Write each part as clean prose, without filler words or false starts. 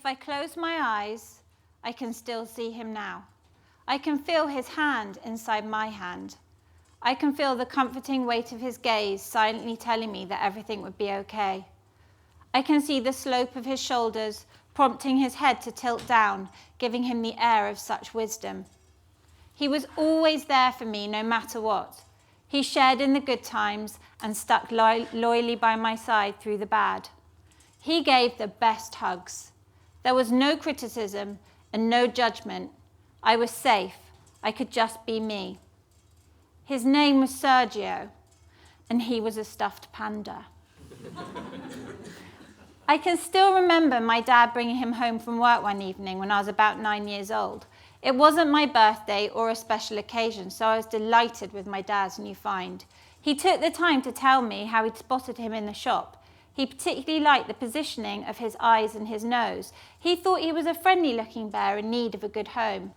If I close my eyes, I can still see him now. I can feel his hand inside my hand. I can feel the comforting weight of his gaze silently telling me that everything would be okay. I can see the slope of his shoulders, prompting his head to tilt down, giving him the air of such wisdom. He was always there for me no matter what. He shared in the good times and stuck loyally by my side through the bad. He gave the best hugs. There was no criticism and no judgment. I was safe. I could just be me. His name was Sergio, and he was a stuffed panda. I can still remember my dad bringing him home from work one evening when I was about 9 years old. It wasn't my birthday or a special occasion, so I was delighted with my dad's new find. He took the time to tell me how he'd spotted him in the shop. He particularly liked the positioning of his eyes and his nose. He thought he was a friendly-looking bear in need of a good home.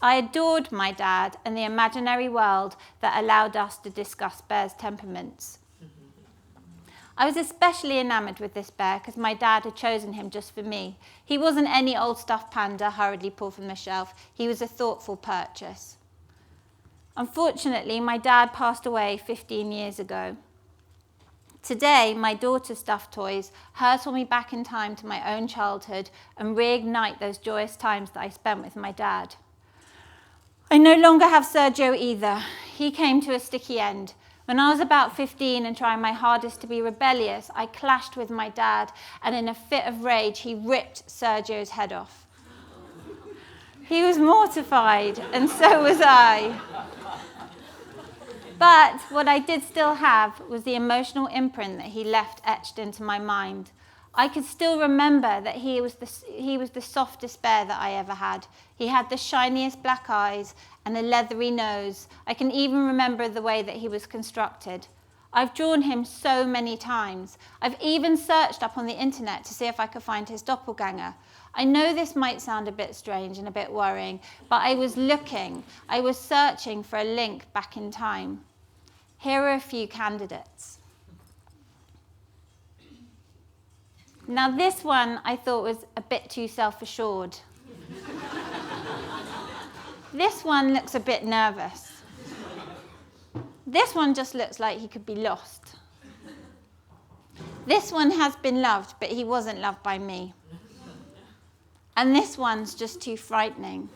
I adored my dad and the imaginary world that allowed us to discuss bears' temperaments. I was especially enamoured with this bear because my dad had chosen him just for me. He wasn't any old stuffed panda hurriedly pulled from the shelf. He was a thoughtful purchase. Unfortunately, my dad passed away 15 years ago. Today, my daughter's stuffed toys hurtle me back in time to my own childhood and reignite those joyous times that I spent with my dad. I no longer have Sergio either. He came to a sticky end. When I was about 15 and trying my hardest to be rebellious, I clashed with my dad, and in a fit of rage, he ripped Sergio's head off. He was mortified, and so was I. But what I did still have was the emotional imprint that he left etched into my mind. I could still remember that he was the softest bear that I ever had. He had the shiniest black eyes and a leathery nose. I can even remember the way that he was constructed. I've drawn him so many times. I've even searched up on the internet to see if I could find his doppelganger. I know this might sound a bit strange and a bit worrying, but I was looking. I was searching for a link back in time. Here are a few candidates. Now this one I thought was a bit too self-assured. This one looks a bit nervous. This one just looks like he could be lost. This one has been loved, but he wasn't loved by me. And this one's just too frightening.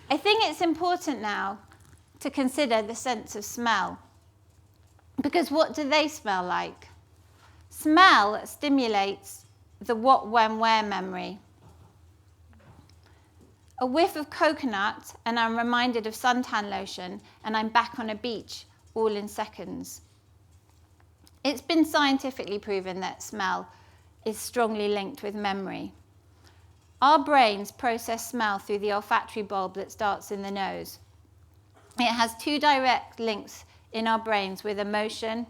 I think it's important now to consider the sense of smell. Because what do they smell like? Smell stimulates the what, when, where memory. A whiff of coconut and I'm reminded of suntan lotion and I'm back on a beach, all in seconds. It's been scientifically proven that smell is strongly linked with memory. Our brains process smell through the olfactory bulb that starts in the nose. It has two direct links in our brains with emotion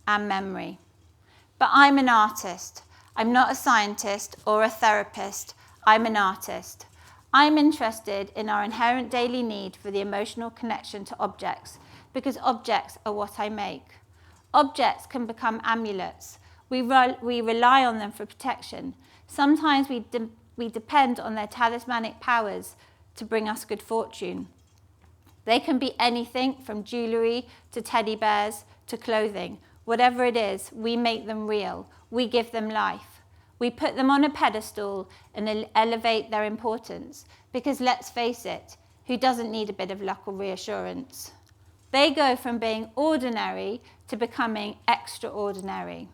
and memory. But I'm an artist. I'm not a scientist or a therapist. I'm an artist. I'm interested in our inherent daily need for the emotional connection to objects because objects are what I make. Objects can become amulets. We rely on them for protection. Sometimes we depend on their talismanic powers to bring us good fortune. They can be anything from jewelry to teddy bears to clothing. Whatever it is, we make them real. We give them life. We put them on a pedestal and elevate their importance. Because let's face it, who doesn't need a bit of luck or reassurance? They go from being ordinary to becoming extraordinary.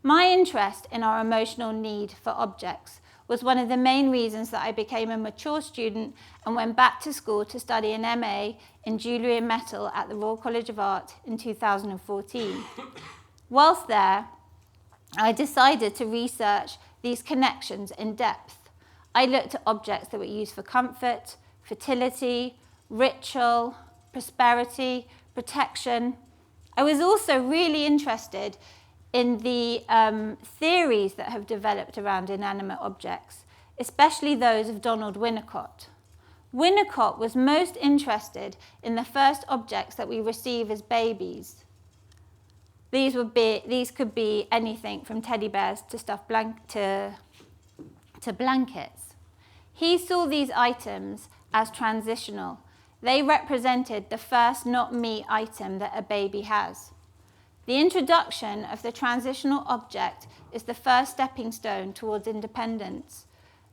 My interest in our emotional need for objects was one of the main reasons that I became a mature student and went back to school to study an MA in jewellery and metal at the Royal College of Art in 2014. Whilst there, I decided to research these connections in depth. I looked at objects that were used for comfort, fertility, ritual, prosperity, protection. I was also really interested in the theories that have developed around inanimate objects, especially those of Donald Winnicott. Winnicott was most interested in the first objects that we receive as babies. These could be anything from teddy bears to to blankets. He saw these items as transitional. They represented the first not me item that a baby has. The introduction of the transitional object is the first stepping stone towards independence.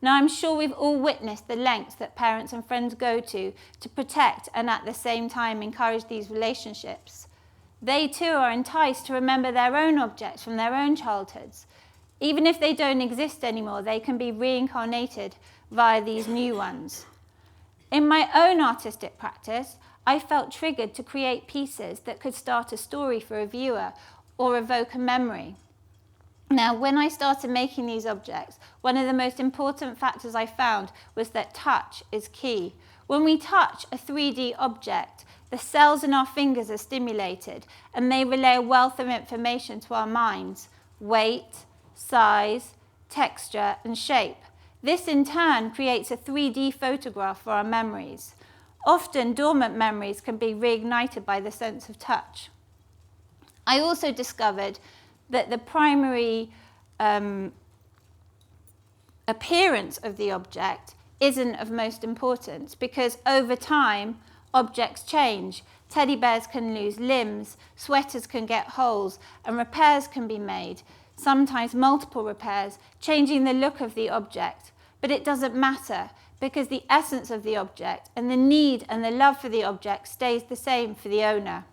Now, I'm sure we've all witnessed the lengths that parents and friends go to protect and at the same time encourage these relationships. They too are enticed to remember their own objects from their own childhoods. Even if they don't exist anymore, they can be reincarnated via these new ones. In my own artistic practice, I felt triggered to create pieces that could start a story for a viewer or evoke a memory. Now, when I started making these objects, one of the most important factors I found was that touch is key. When we touch a 3D object, the cells in our fingers are stimulated and they relay a wealth of information to our minds: weight, size, texture, and shape. This in turn creates a 3D photograph for our memories. Often dormant memories can be reignited by the sense of touch. I also discovered that the primary appearance of the object isn't of most importance, because over time objects change. Teddy bears can lose limbs, sweaters can get holes, and repairs can be made, sometimes multiple repairs, changing the look of the object. But it doesn't matter, because the essence of the object and the need and the love for the object stays the same for the owner.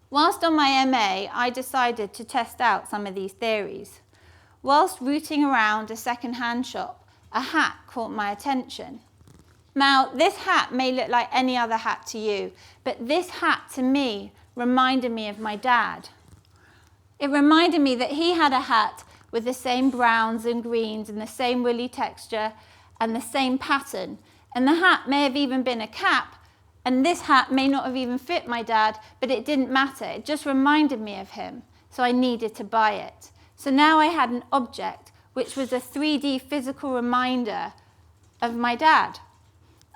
Whilst on my MA, I decided to test out some of these theories. Whilst rooting around a second-hand shop, a hat caught my attention. Now, this hat may look like any other hat to you, but this hat to me reminded me of my dad. It reminded me that he had a hat with the same browns and greens and the same woolly texture and the same pattern. And the hat may have even been a cap, and this hat may not have even fit my dad, but it didn't matter. It just reminded me of him, so I needed to buy it. So now I had an object which was a 3D physical reminder of my dad.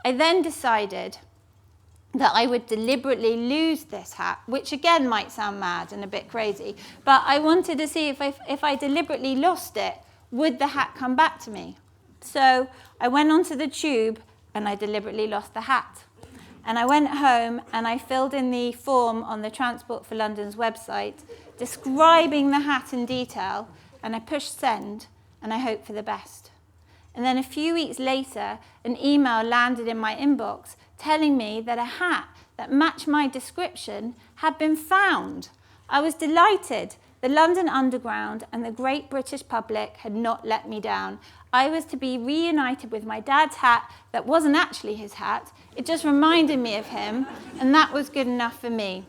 I then decided that I would deliberately lose this hat, which again might sound mad and a bit crazy, but I wanted to see if I deliberately lost it, would the hat come back to me? So I went onto the tube and I deliberately lost the hat. And I went home and I filled in the form on the Transport for London's website describing the hat in detail, and I pushed send and I hoped for the best. And then a few weeks later, an email landed in my inbox telling me that a hat that matched my description had been found. I was delighted. The London Underground and the great British public had not let me down. I was to be reunited with my dad's hat that wasn't actually his hat. It just reminded me of him, and that was good enough for me.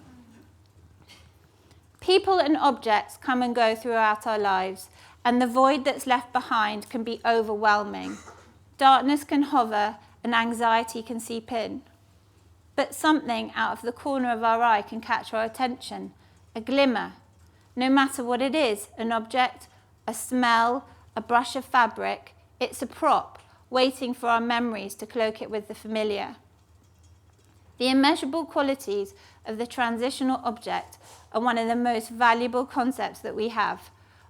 People and objects come and go throughout our lives, and the void that's left behind can be overwhelming. Darkness can hover and anxiety can seep in. But something out of the corner of our eye can catch our attention, a glimmer. No matter what it is, an object, a smell, a brush of fabric, it's a prop waiting for our memories to cloak it with the familiar. The immeasurable qualities of the transitional object are one of the most valuable concepts that we have.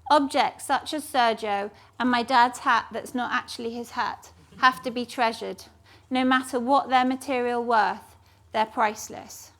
Objects such as Sergio and my dad's hat that's not actually his hat have to be treasured. No matter what their material worth, they're priceless.